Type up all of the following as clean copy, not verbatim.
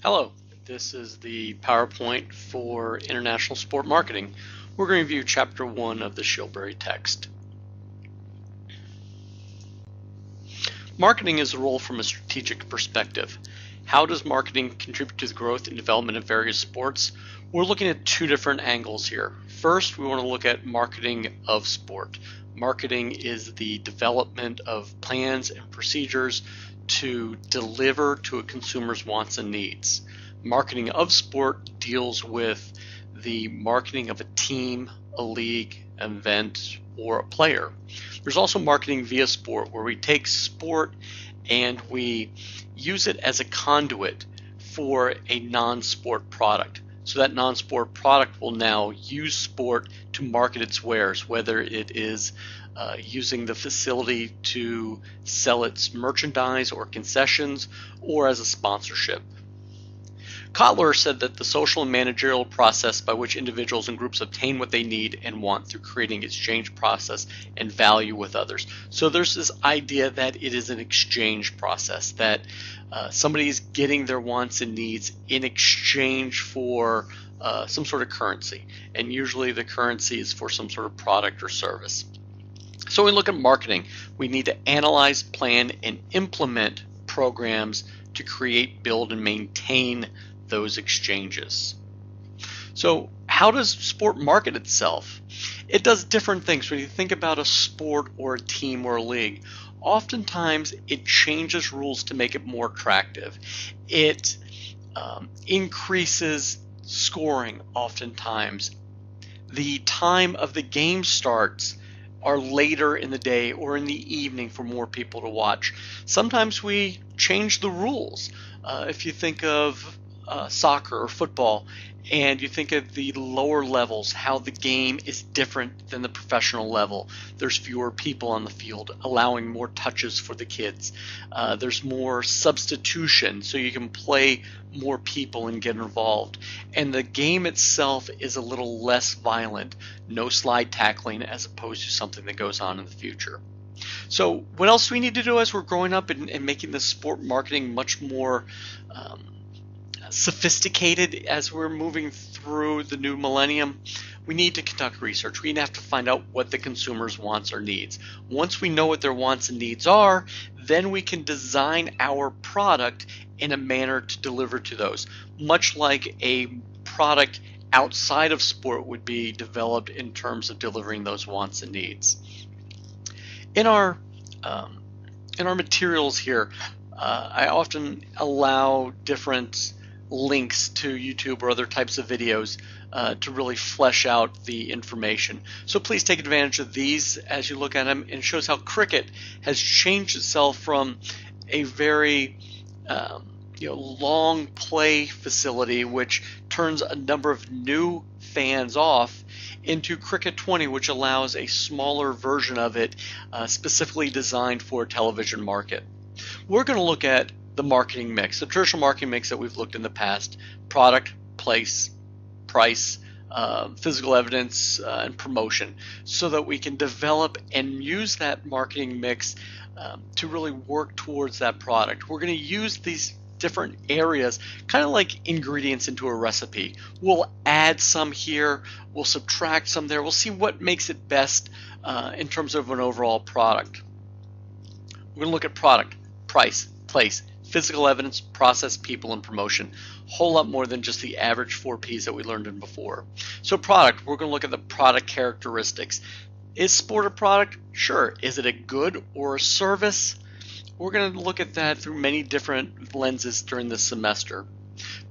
Hello, this is the PowerPoint for International Sport Marketing. We're going to review Chapter 1 of the Shilbury text. Marketing is a role from a strategic perspective. How does marketing contribute to the growth and development of various sports? We're looking at two different angles here. First, we want to look at marketing of sport. Marketing is the development of plans and procedures to deliver to a consumer's wants and needs. Marketing of sport deals with the marketing of a team, a league, an event, or a player. There's also marketing via sport, where we take sport and we use it as a conduit for a non-sport product. So that non-sport product will now use sport to market its wares, whether it is using the facility to sell its merchandise or concessions, or as a sponsorship. Kotler said that the social and managerial process by which individuals and groups obtain what they need and want through creating exchange process and value with others. So there's this idea that it is an exchange process, that somebody is getting their wants and needs in exchange for some sort of currency, and usually the currency is for some sort of product or service. So when we look at marketing, we need to analyze, plan, and implement programs to create, build, and maintain those exchanges. So how does sport market itself? It does different things. When you think about a sport or a team or a league, oftentimes it changes rules to make it more attractive. It increases scoring oftentimes. The time of the game starts are later in the day or in the evening for more people to watch. Sometimes we change the rules. If you think of soccer or football, and you think of the lower levels, how the game is different than the professional level. There's fewer people on the field, allowing more touches for the kids. There's more substitution, so you can play more people and get involved. And the game itself is a little less violent, no slide tackling, as opposed to something that goes on in the future. So what else do we need to do as we're growing up and making the sport marketing much more sophisticated as we're moving through the new millennium? We need to conduct research. We have to find out what the consumer's wants or needs. Once we know what their wants and needs are, then we can design our product in a manner to deliver to those, much like a product outside of sport would be developed in terms of delivering those wants and needs. In our materials here, I often allow different links to YouTube or other types of videos to really flesh out the information. So please take advantage of these as you look at them. And it shows how cricket has changed itself from a very long play facility, which turns a number of new fans off, into Cricket 20, which allows a smaller version of it specifically designed for a television market. We're going to look at the marketing mix, the traditional marketing mix that we've looked in the past: product, place, price, physical evidence, and promotion, so that we can develop and use that marketing mix to really work towards that product. We're going to use these different areas kind of like ingredients into a recipe. We'll add some here, we'll subtract some there, we'll see what makes it best in terms of an overall product. We're going to look at product, price, place, physical evidence, process, people, and promotion. A whole lot more than just the average 4 Ps that we learned in before. So product, we're going to look at the product characteristics. Is sport a product? Sure. Is it a good or a service? We're going to look at that through many different lenses during this semester.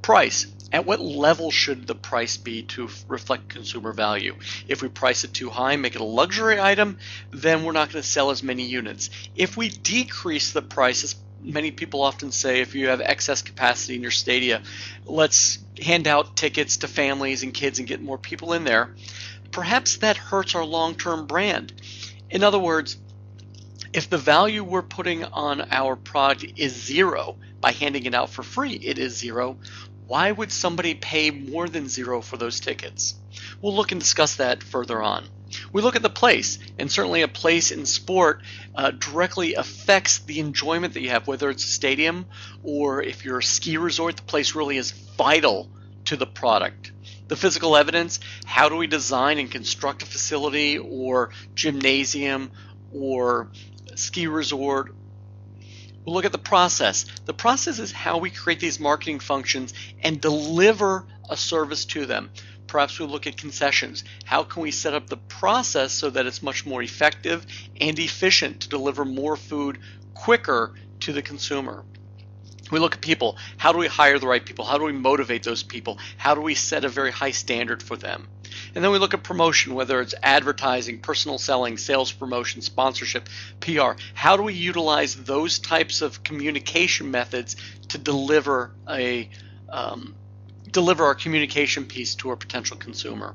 Price. At what level should the price be to reflect consumer value? If we price it too high, make it a luxury item, then we're not going to sell as many units. If we decrease the prices, many people often say, if you have excess capacity in your stadia, let's hand out tickets to families and kids and get more people in there. Perhaps that hurts our long-term brand. In other words, if the value we're putting on our product is zero, by handing it out for free, it is zero, why would somebody pay more than zero for those tickets? We'll look and discuss that further on. We look at the place, and certainly a place in sport directly affects the enjoyment that you have, whether it's a stadium or if you're a ski resort, the place really is vital to the product. The physical evidence, how do we design and construct a facility or gymnasium or ski resort? We'll look at the process. The process is how we create these marketing functions and deliver a service to them. Perhaps we'll look at concessions. How can we set up the process so that it's much more effective and efficient to deliver more food quicker to the consumer? We look at people. How do we hire the right people? How do we motivate those people? How do we set a very high standard for them? And then we look at promotion, whether it's advertising, personal selling, sales promotion, sponsorship, PR. How do we utilize those types of communication methods to deliver our communication piece to a potential consumer?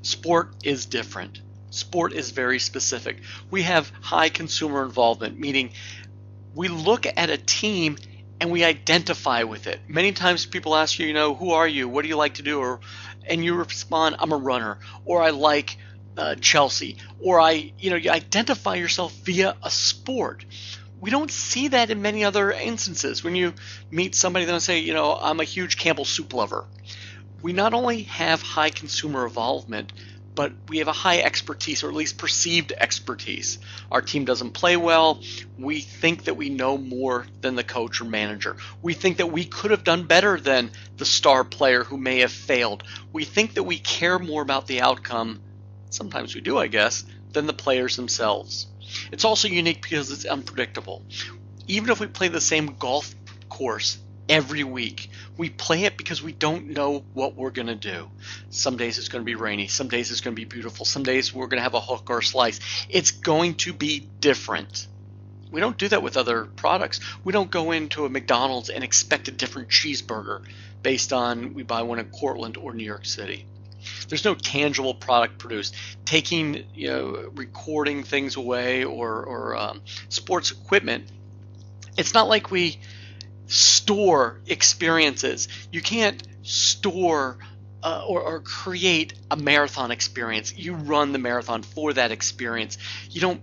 Sport is different. Sport is very specific. We have high consumer involvement, meaning we look at a team and we identify with it. Many times people ask you, who are you? What do you like to do? And you respond, I'm a runner, or I like Chelsea, or you identify yourself via a sport. We don't see that in many other instances. When you meet somebody, they'll say, I'm a huge Campbell soup lover. We not only have high consumer involvement, but we have a high expertise, or at least perceived expertise. Our team doesn't play well. We think that we know more than the coach or manager. We think that we could have done better than the star player who may have failed. We think that we care more about the outcome, sometimes we do, I guess, than the players themselves. It's also unique because it's unpredictable. Even if we play the same golf course every week, we play it because we don't know what we're going to do. Some days it's going to be rainy. Some days it's going to be beautiful. Some days we're going to have a hook or a slice. It's going to be different. We don't do that with other products. We don't go into a McDonald's and expect a different cheeseburger based on we buy one in Cortland or New York City. There's no tangible product produced. Taking, recording things away or sports equipment, it's not like we store experiences. You can't store or create a marathon experience. You run the marathon for that experience. You don't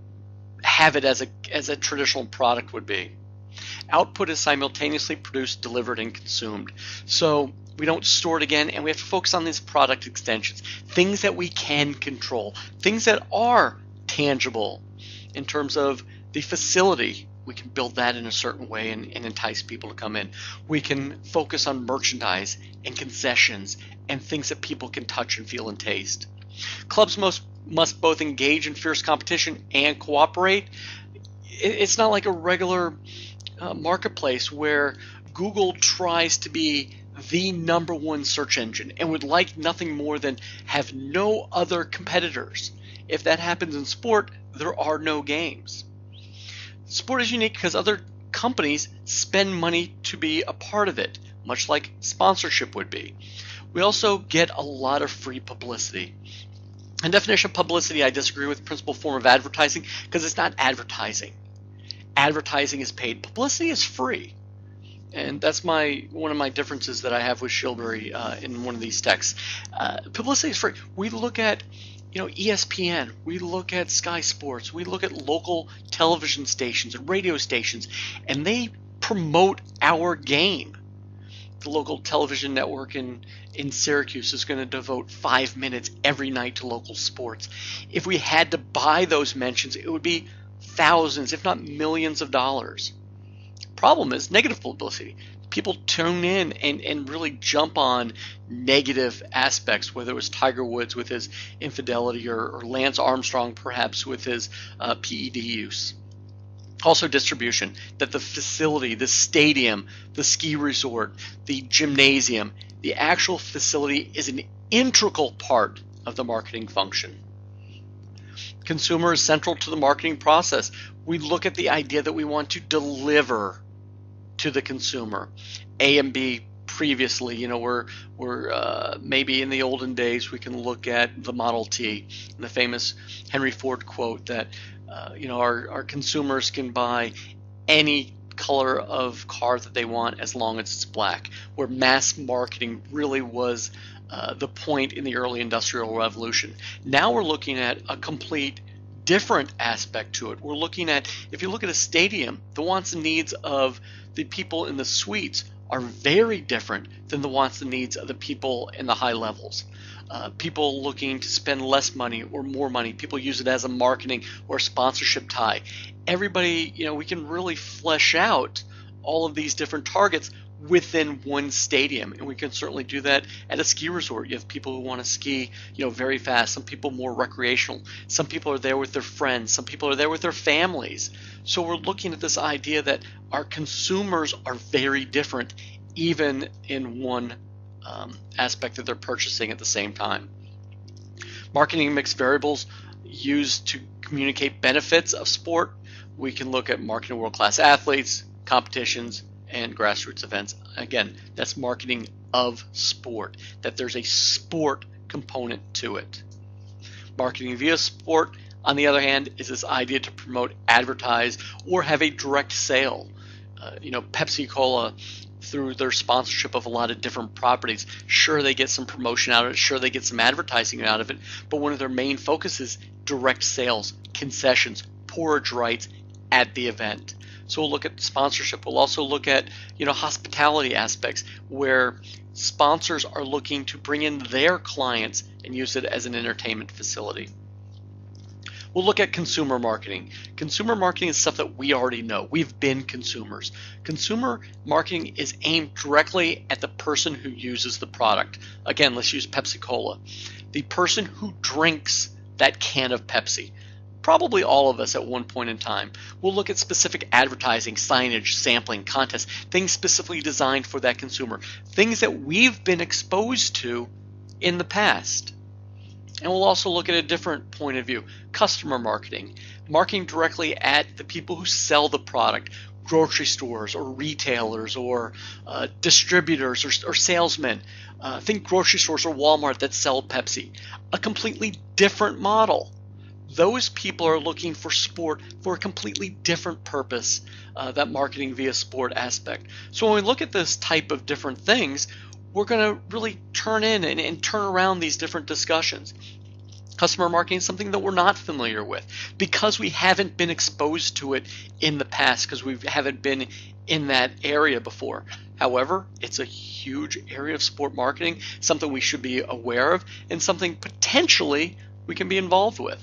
have it as a traditional product would be. Output is simultaneously produced, delivered, and consumed. So we don't store it again, and we have to focus on these product extensions, things that we can control, things that are tangible in terms of the facility. We can build that in a certain way and entice people to come in. We can focus on merchandise and concessions and things that people can touch and feel and taste. Clubs must both engage in fierce competition and cooperate. It's not like a regular marketplace where Google tries to be the number one search engine and would like nothing more than have no other competitors. If that happens in sport, there are no games. Sport is unique because other companies spend money to be a part of it, much like sponsorship would be. We also get a lot of free publicity. In definition of publicity, I disagree with the principal form of advertising because it's not advertising. Advertising is paid. Publicity is free. And that's one of my differences that I have with Shilbury in one of these texts. Publicity is free. We look at ESPN, we look at Sky Sports, we look at local television stations and radio stations, and they promote our game. The local television network in Syracuse is going to devote 5 minutes every night to local sports. If we had to buy those mentions, it would be thousands, if not millions of dollars. Problem is negative publicity. People tune in and really jump on negative aspects, whether it was Tiger Woods with his infidelity or Lance Armstrong perhaps with his PED use. Also distribution, that the facility, the stadium, the ski resort, the gymnasium, the actual facility is an integral part of the marketing function. Consumer is central to the marketing process. We look at the idea that we want to deliver to the consumer. A and B previously, we're maybe in the olden days we can look at the Model T and the famous Henry Ford quote that our consumers can buy any color of car that they want as long as it's black, where mass marketing really was the point in the early industrial revolution. Now we're looking at a complete different aspect to it. We're looking at, if you look at a stadium, the wants and needs of the people in the suites are very different than the wants and needs of the people in the high levels. People looking to spend less money or more money. People use it as a marketing or sponsorship tie. Everybody, we can really flesh out all of these different targets within one stadium, and we can certainly do that at a ski resort. You have people who want to ski, very fast. Some people more recreational. Some people are there with their friends. Some people are there with their families. So we're looking at this idea that our consumers are very different, even in one aspect that they're purchasing at the same time. Marketing mix variables used to communicate benefits of sport. We can look at marketing world-class athletes, competitions, and grassroots events. Again, that's marketing of sport, that there's a sport component to it. Marketing via sport, on the other hand, is this idea to promote, advertise, or have a direct sale. Pepsi-Cola, through their sponsorship of a lot of different properties, sure, they get some promotion out of it, sure, they get some advertising out of it, but one of their main focuses is direct sales, concessions, porridge rights at the event. So we'll look at sponsorship. We'll also look at, hospitality aspects, where sponsors are looking to bring in their clients and use it as an entertainment facility. We'll look at consumer marketing. Consumer marketing is stuff that we already know. We've been consumers. Consumer marketing is aimed directly at the person who uses the product. Again, let's use Pepsi-Cola. The person who drinks that can of Pepsi. Probably all of us at one point in time. We'll look at specific advertising, signage, sampling, contests, things specifically designed for that consumer, things that we've been exposed to in the past. And we'll also look at a different point of view, customer marketing, marketing directly at the people who sell the product, grocery stores or retailers or distributors or salesmen. Think grocery stores or Walmart that sell Pepsi. A completely different model. Those people are looking for sport for a completely different purpose, that marketing via sport aspect. So when we look at this type of different things, we're going to really turn in and turn around these different discussions. Customer marketing is something that we're not familiar with because we haven't been exposed to it in the past, because we haven't been in that area before. However, it's a huge area of sport marketing, something we should be aware of, and something potentially we can be involved with.